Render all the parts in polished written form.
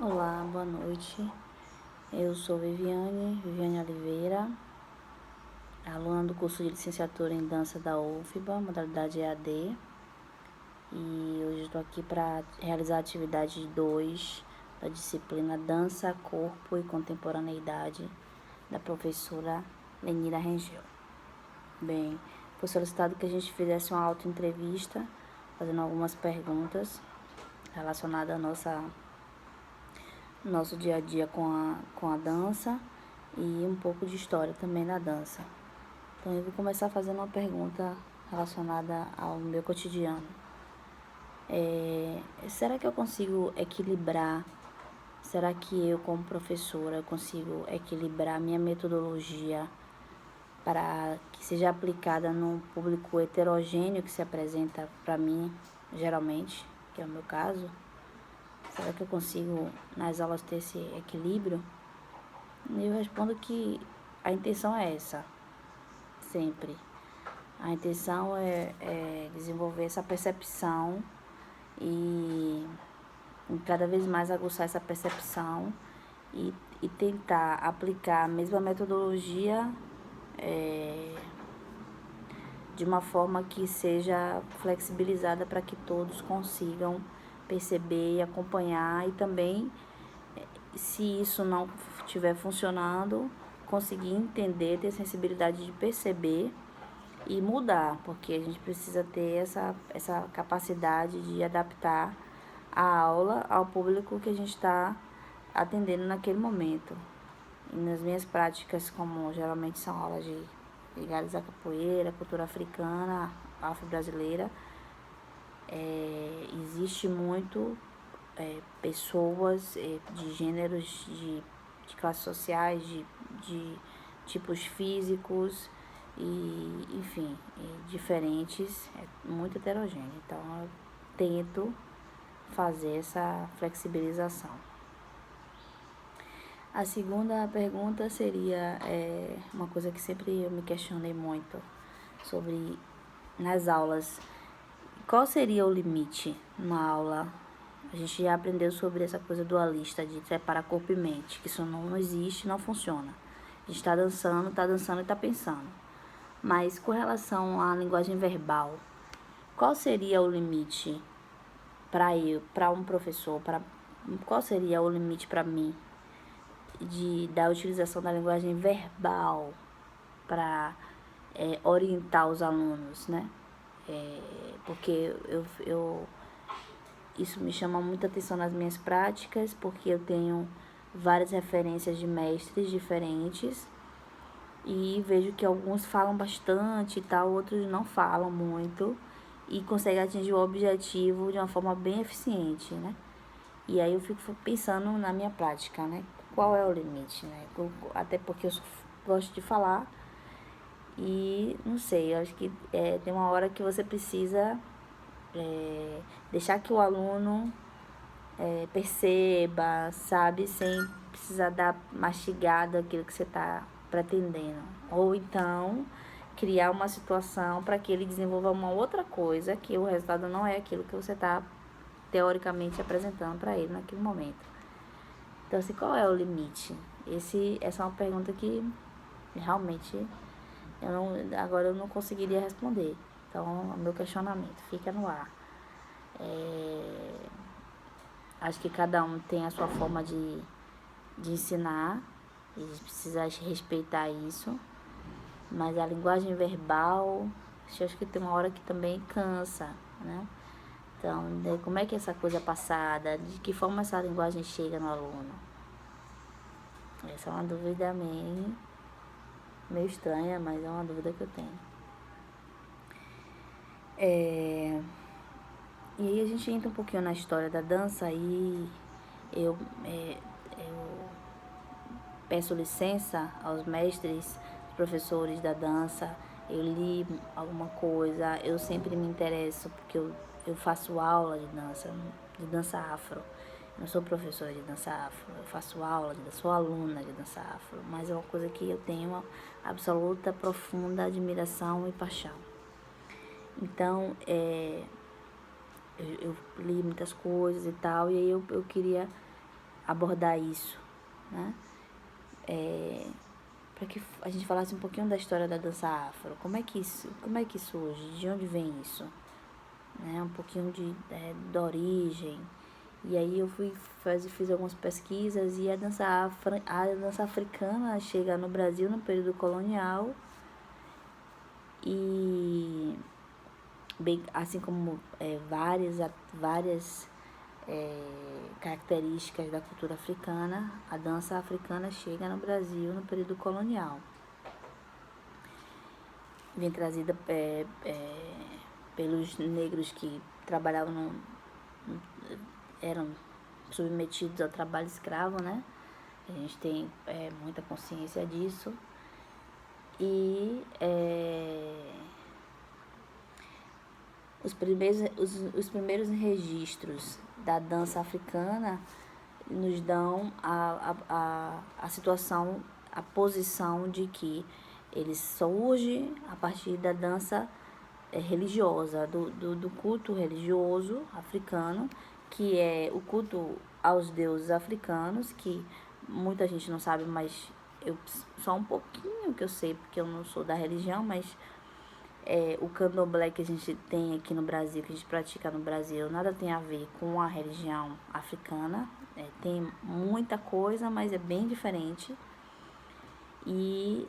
Olá, boa noite. Eu sou Viviane Oliveira, aluna do curso de licenciatura em dança da UFBA, modalidade EAD. E hoje estou aqui para realizar a atividade 2 da disciplina Dança, Corpo e Contemporaneidade, da professora Lenira Rengel. Bem, foi solicitado que a gente fizesse uma autoentrevista, fazendo algumas perguntas relacionadas à nosso dia a dia com a dança e um pouco de história também da dança. Então eu vou começar fazendo uma pergunta relacionada ao meu cotidiano. Será que eu consigo equilibrar? Será que eu, como professora, consigo equilibrar minha metodologia para que seja aplicada num público heterogêneo que se apresenta para mim, geralmente, que é o meu caso? Será que eu consigo, nas aulas, ter esse equilíbrio? E eu respondo que a intenção é essa, sempre. A intenção é desenvolver essa percepção e cada vez mais aguçar essa percepção e tentar aplicar a mesma metodologia de uma forma que seja flexibilizada para que todos consigam perceber e acompanhar e também, se isso não estiver funcionando, conseguir entender, ter sensibilidade de perceber e mudar, porque a gente precisa ter essa capacidade de adaptar a aula ao público que a gente está atendendo naquele momento. E nas minhas práticas, como geralmente são aulas de ligadas à capoeira, cultura africana, afro-brasileira, existe muito pessoas de gêneros, de classes sociais, de tipos físicos e, enfim, diferentes, muito heterogêneo. Então, eu tento fazer essa flexibilização. A segunda pergunta seria uma coisa que sempre eu me questionei muito sobre nas aulas. Qual seria o limite numa aula? A gente já aprendeu sobre essa coisa dualista de separar corpo e mente, que isso não existe, não funciona. A gente está dançando e está pensando. Mas com relação à linguagem verbal, qual seria o limite para um professor? Qual seria o limite para mim da utilização da linguagem verbal para orientar os alunos, né? Porque isso me chama muita atenção nas minhas práticas, porque eu tenho várias referências de mestres diferentes e vejo que alguns falam bastante e tal, outros não falam muito e conseguem atingir o objetivo de uma forma bem eficiente, né? E aí eu fico pensando na minha prática, né? Qual é o limite, né? Até porque eu gosto de falar e não sei, eu acho que tem uma hora que você precisa deixar que o aluno perceba, sabe, sem precisar dar mastigada aquilo que você está pretendendo. Ou então criar uma situação para que ele desenvolva uma outra coisa, que o resultado não é aquilo que você está teoricamente apresentando para ele naquele momento. Então, assim, qual é o limite? Essa é uma pergunta que realmente agora eu não conseguiria responder. Então, o meu questionamento fica no ar. Acho que cada um tem a sua forma de ensinar e a gente precisa respeitar isso. Mas a linguagem verbal, acho que tem uma hora que também cansa, né? Então, como é que essa coisa é passada? De que forma essa linguagem chega no aluno? Essa é uma dúvida meio estranha, mas é uma dúvida que eu tenho. E aí a gente entra um pouquinho na história da dança e eu peço licença aos mestres, professores da dança, eu li alguma coisa, eu sempre me interesso porque eu faço aula de dança afro. Eu não sou professora de dança afro, eu faço aula, sou aluna de dança afro, mas é uma coisa que eu tenho uma absoluta, profunda admiração e paixão. Então, eu li muitas coisas e tal, e aí eu queria abordar isso, né? Para que a gente falasse um pouquinho da história da dança afro. Como é que surge? De onde vem isso? Né? Um pouquinho da origem. E aí eu fiz algumas pesquisas e a dança africana chega no Brasil no período colonial e bem, assim como várias características da cultura africana, a dança africana chega no Brasil no período colonial. Vem trazida pelos negros que trabalhavam eram submetidos ao trabalho escravo, né? A gente tem muita consciência disso. E os primeiros registros da dança africana nos dão a situação, a posição de que ele surge a partir da dança religiosa, do culto religioso africano, que é o culto aos deuses africanos, que muita gente não sabe, mas eu só um pouquinho que eu sei, porque eu não sou da religião, mas o candomblé que a gente tem aqui no Brasil, que a gente pratica no Brasil, nada tem a ver com a religião africana. Tem muita coisa, mas é bem diferente. E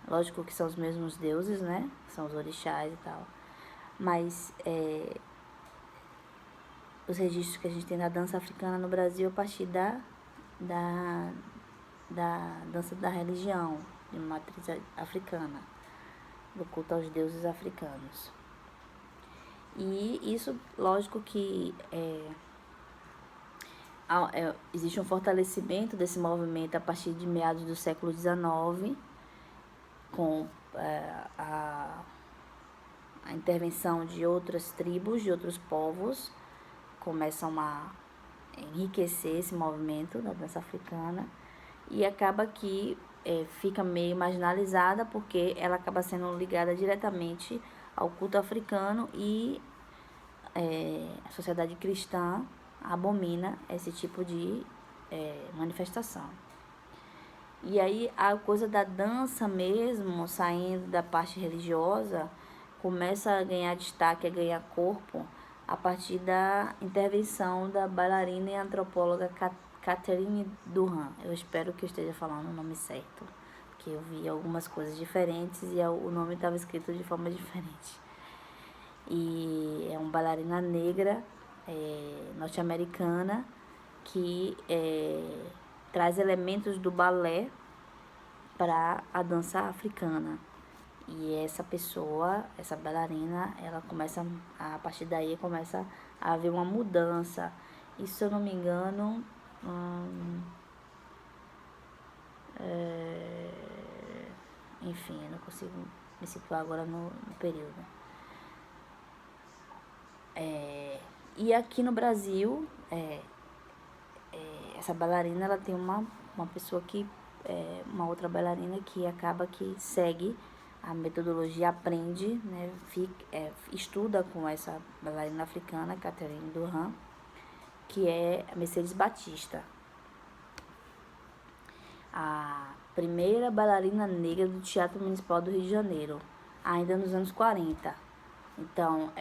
lógico que são os mesmos deuses, né? São os orixás e tal. Mas os registros que a gente tem da dança africana no Brasil a partir da dança da religião, de matriz africana, do culto aos deuses africanos. E isso, lógico que existe um fortalecimento desse movimento a partir de meados do século XIX, com a intervenção de outras tribos, de outros povos, começam a enriquecer esse movimento da dança africana, e acaba que fica meio marginalizada, porque ela acaba sendo ligada diretamente ao culto africano, e a sociedade cristã abomina esse tipo de manifestação. E aí a coisa da dança mesmo, saindo da parte religiosa, começa a ganhar destaque, a ganhar corpo, a partir da intervenção da bailarina e antropóloga Catherine Durand. Eu espero que eu esteja falando o nome certo, porque eu vi algumas coisas diferentes e o nome estava escrito de forma diferente. E é uma bailarina negra, norte-americana, que traz elementos do balé para a dança africana. E essa pessoa, essa bailarina, ela começa, a partir daí começa a haver uma mudança. E se eu não me engano, enfim, eu não consigo me situar agora no período. E aqui no Brasil, essa bailarina, ela tem uma pessoa que, uma outra bailarina que acaba que segue a metodologia, aprende, né, estuda com essa bailarina africana, Catherine Durand, que é a Mercedes Batista, a primeira bailarina negra do Teatro Municipal do Rio de Janeiro, ainda nos anos 40. Então,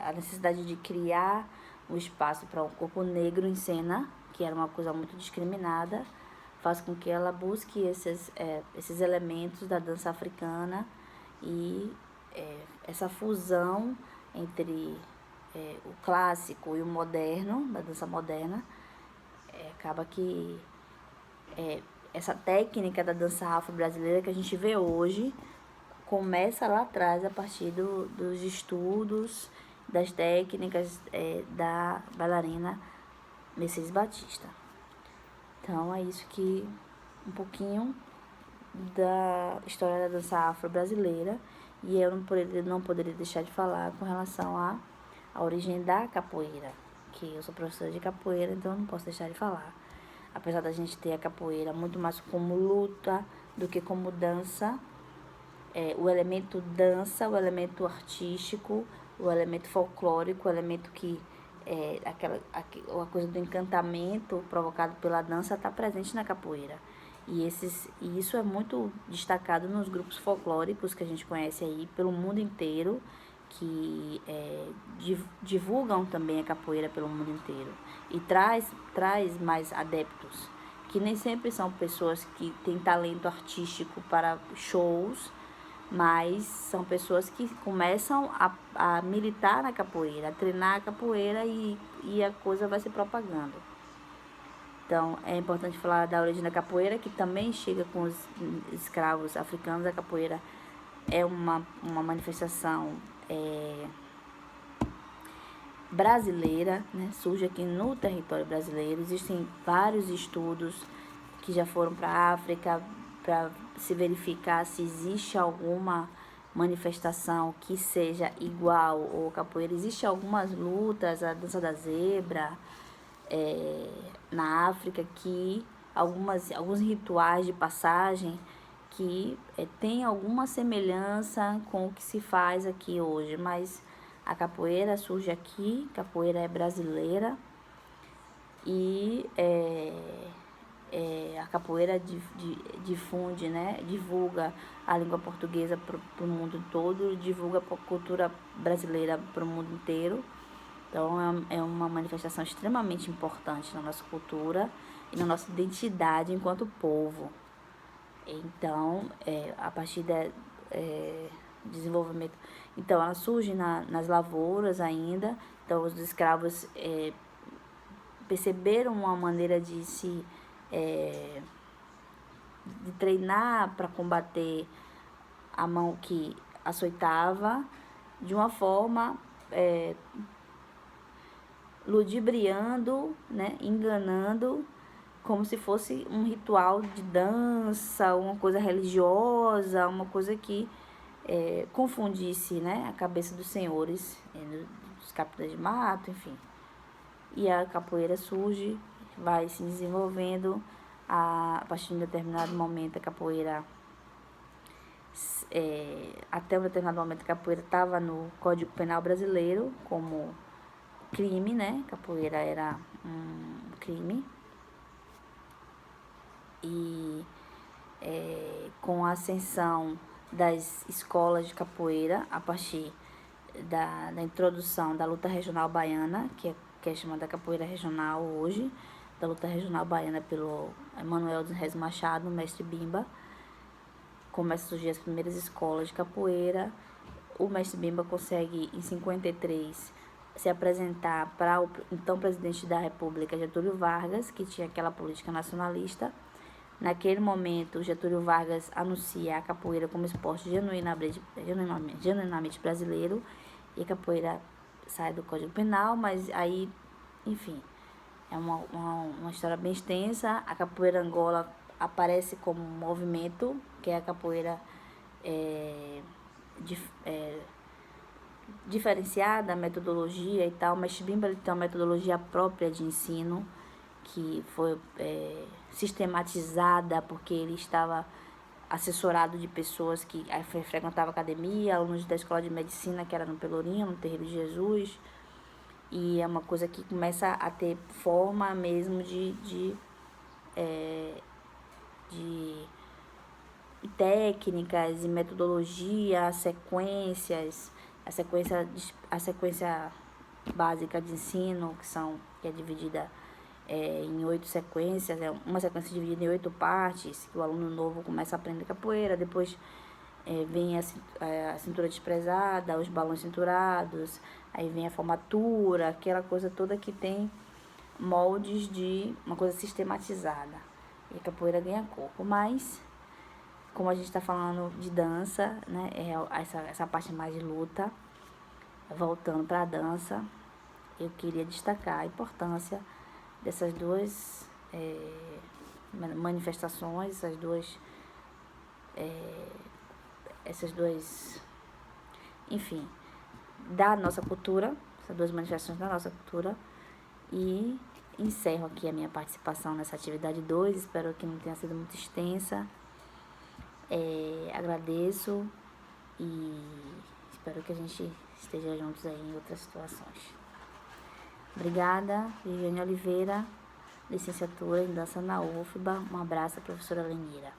a necessidade de criar um espaço para um corpo negro em cena, que era uma coisa muito discriminada, faz com que ela busque esses elementos da dança africana e essa fusão entre o clássico e o moderno, da dança moderna. Acaba que essa técnica da dança afro-brasileira que a gente vê hoje começa lá atrás, a partir dos estudos, das técnicas da bailarina Mercedes Batista. Então, é isso que um pouquinho da história da dança afro-brasileira. E eu não poderia deixar de falar com relação à origem da capoeira, que eu sou professora de capoeira, então eu não posso deixar de falar. Apesar da gente ter a capoeira muito mais como luta do que como dança, o elemento dança, o elemento artístico, o elemento folclórico, o elemento que a coisa do encantamento provocado pela dança está presente na capoeira. E isso é muito destacado nos grupos folclóricos que a gente conhece aí pelo mundo inteiro, que divulgam também a capoeira pelo mundo inteiro e traz mais adeptos, que nem sempre são pessoas que têm talento artístico para shows, mas são pessoas que começam a militar na capoeira, a treinar a capoeira e a coisa vai se propagando. Então, é importante falar da origem da capoeira, que também chega com os escravos africanos. A capoeira é uma manifestação brasileira, né? Surge aqui no território brasileiro. Existem vários estudos que já foram para a África para se verificar se existe alguma manifestação que seja igual ao capoeira. Existem algumas lutas, a dança da zebra, na África, que alguns rituais de passagem que tem alguma semelhança com o que se faz aqui hoje, mas a capoeira surge aqui, capoeira é brasileira e a capoeira difunde, né, divulga a língua portuguesa para o mundo todo, divulga a cultura brasileira para o mundo inteiro. Então, é uma manifestação extremamente importante na nossa cultura e na nossa identidade enquanto povo. Então, a partir do desenvolvimento... Então, ela surge nas lavouras ainda. Então, os escravos perceberam uma maneira de de treinar para combater a mão que açoitava de uma forma... ludibriando, né, enganando, como se fosse um ritual de dança, uma coisa religiosa, uma coisa que confundisse, né, a cabeça dos senhores, dos capitães de mato, enfim. E a capoeira surge, vai se desenvolvendo, a partir de um determinado momento a capoeira, até um determinado momento a capoeira estava no Código Penal brasileiro como crime, né? Capoeira era um crime. E com a ascensão das escolas de capoeira, a partir da introdução da luta regional baiana, que é chamada capoeira regional hoje, da luta regional baiana pelo Manuel dos Reis Machado, mestre Bimba, começam a surgir as primeiras escolas de capoeira. O mestre Bimba consegue, em 53, se apresentar para o então presidente da República, Getúlio Vargas, que tinha aquela política nacionalista. Naquele momento, Getúlio Vargas anuncia a capoeira como esporte genuinamente brasileiro, e a capoeira sai do Código Penal, mas aí, enfim, é uma história bem extensa. A capoeira Angola aparece como um movimento, que é a capoeira diferenciada, a metodologia e tal, mas Chibimba ele tem uma metodologia própria de ensino, que foi sistematizada, porque ele estava assessorado de pessoas que frequentavam academia, alunos da escola de medicina, que era no Pelourinho, no Terreiro de Jesus, e é uma coisa que começa a ter forma mesmo de técnicas e metodologia, sequências, a sequência básica de ensino, que é dividida em 8 sequências, uma sequência dividida em 8 partes, que o aluno novo começa a aprender capoeira, depois vem a cintura desprezada, os balões cinturados, aí vem a formatura, aquela coisa toda que tem moldes de uma coisa sistematizada. E a capoeira ganha corpo, mas como a gente está falando de dança, né, essa parte mais de luta, voltando para a dança, eu queria destacar a importância dessas duas manifestações, essas duas, enfim, da nossa cultura, essas duas manifestações da nossa cultura. E encerro aqui a minha participação nessa atividade 2, espero que não tenha sido muito extensa. Agradeço e espero que a gente esteja juntos aí em outras situações. Obrigada, Viviane Oliveira, licenciatura em dança na UFBA. Um abraço, professora Lenira.